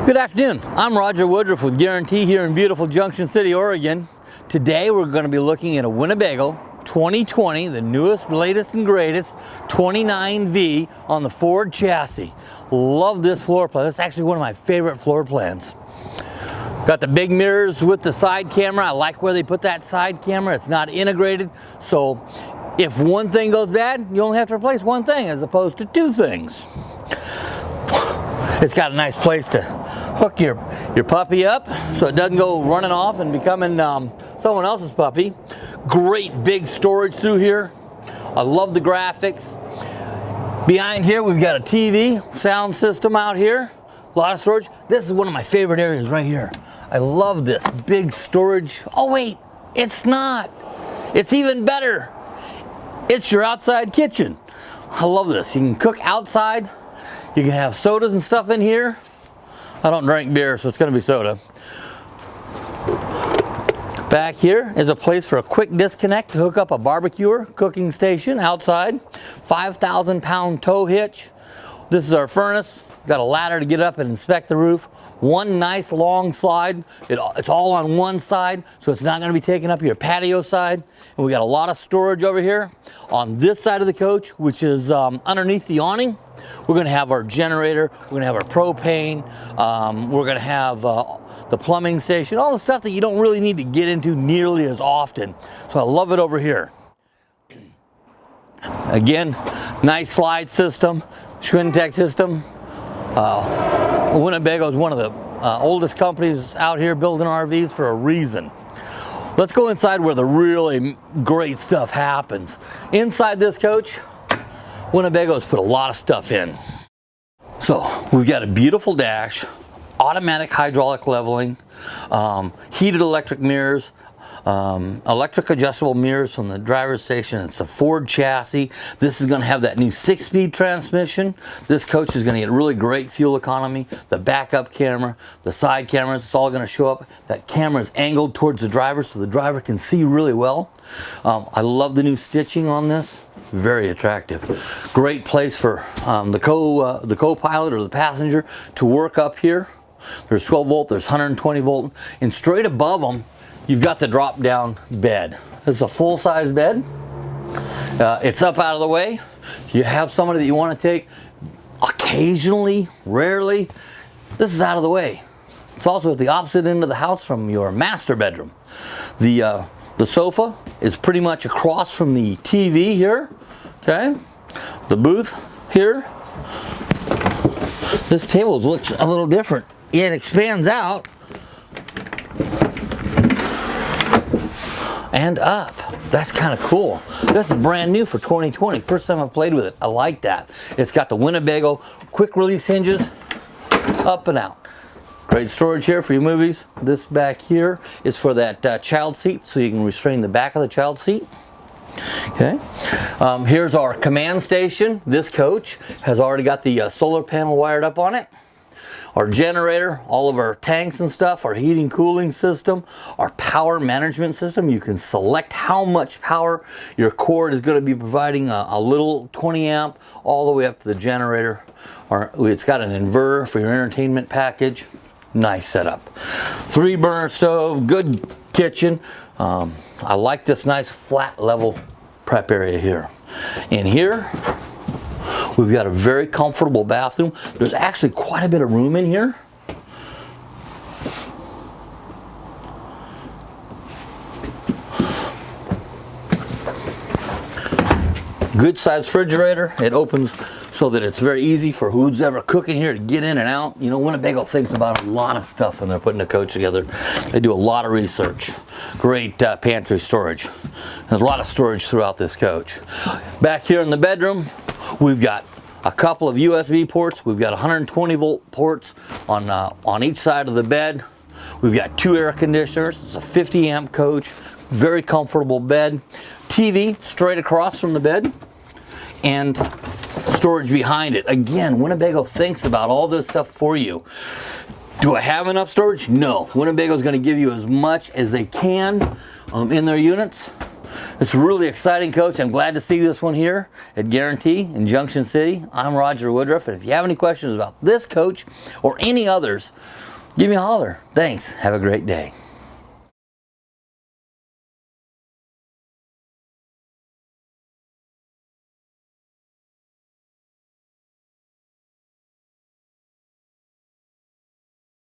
Good afternoon, I'm Roger.Woodruff with Guaranty here in beautiful Junction City, Oregon. Today we're going to be looking at a Winnebago 2020, the newest, latest and greatest 29V on the Ford chassis. Love this floor plan. This is actually one of my favorite floor plans. Got the big mirrors with the side camera. I like where they put that side camera. It's not integrated, so if one thing goes bad, you only have to replace one thing as opposed to two things. It's got a nice place to hook your puppy up so it doesn't go running off and becoming someone else's puppy. Great big storage through here. I love the graphics. Behind here we've got a TV, sound system out here. A lot of storage. This is one of my favorite areas right here. I love this big storage. Oh wait, it's not. It's even better. It's your outside kitchen. I love this. You can cook outside. You can have sodas and stuff in here. I don't drink beer, so it's going to be soda. Back here is a place for a quick disconnect to hook up a barbecue cooking station outside. 5,000-pound tow hitch. This is our furnace. Got a ladder to get up and inspect the roof. One nice long slide. It's all on one side, so it's not going to be taking up your patio side. And we got a lot of storage over here. On this side of the coach, which is underneath the awning, we're going to have our generator. We're going to have our propane. We're going to have the plumbing station. All the stuff that you don't really need to get into nearly as often. So I love it over here. Again, nice slide system, Schwinntech system. Winnebago is one of the oldest companies out here building RVs for a reason. Let's go inside where the really great stuff happens. Inside this coach, Winnebago's put a lot of stuff in. So we've got a beautiful dash, automatic hydraulic leveling, heated electric mirrors, electric adjustable mirrors from the driver's station. It's a Ford chassis. This is going to have that new 6-speed transmission. This coach is going to get really great fuel economy. The backup camera, the side cameras, it's all going to show up. That camera is angled towards the driver so the driver can see really well. I love the new stitching on this. Very attractive. Great place for the co-pilot or the passenger to work up here. There's 12 volt, there's 120 volt, and straight above them you've got the drop down bed. This is a full size bed. It's up out of the way. If you have somebody that you want to take occasionally, rarely, this is out of the way. It's also at the opposite end of the house from your master bedroom. The sofa is pretty much across from the TV here, okay? The booth here. This table looks a little different. It expands out and up. That's kind of cool. This is brand new for 2020. First time I've played with it. I like that. It's got the Winnebago quick release hinges, up and out. Great storage here for your movies. This back here is for that child seat, so you can restrain the back of the child seat. Okay. Here's our command station. This coach has already got the solar panel wired up on it. Our generator, all of our tanks and stuff, our heating cooling system, our power management system. You can select how much power your cord is going to be providing, a little 20 amp all the way up to the generator. It's got an inverter for your entertainment package. Nice setup. 3-burner stove, good kitchen. I like this nice flat level prep area here. In here, we've got a very comfortable bathroom. There's actually quite a bit of room in here. Good sized refrigerator. It opens so that it's very easy for who's ever cooking here to get in and out. You know, Winnebago thinks about a lot of stuff when they're putting a coach together. They do a lot of research. Great pantry storage. There's a lot of storage throughout this coach. Back here in the bedroom, we've got a couple of USB ports. We've got 120 volt ports on each side of the bed. We've got 2 air conditioners. It's a 50 amp coach. Very comfortable bed. TV straight across from the bed. And storage behind it. Again, Winnebago thinks about all this stuff for you. Do I have enough storage? No. Winnebago is going to give you as much as they can in their units. It's a really exciting coach. I'm glad to see this one here at Guaranty in Junction City. I'm Roger.Woodruff, and if you have any questions about this coach or any others, give me a holler. Thanks. Have a great day.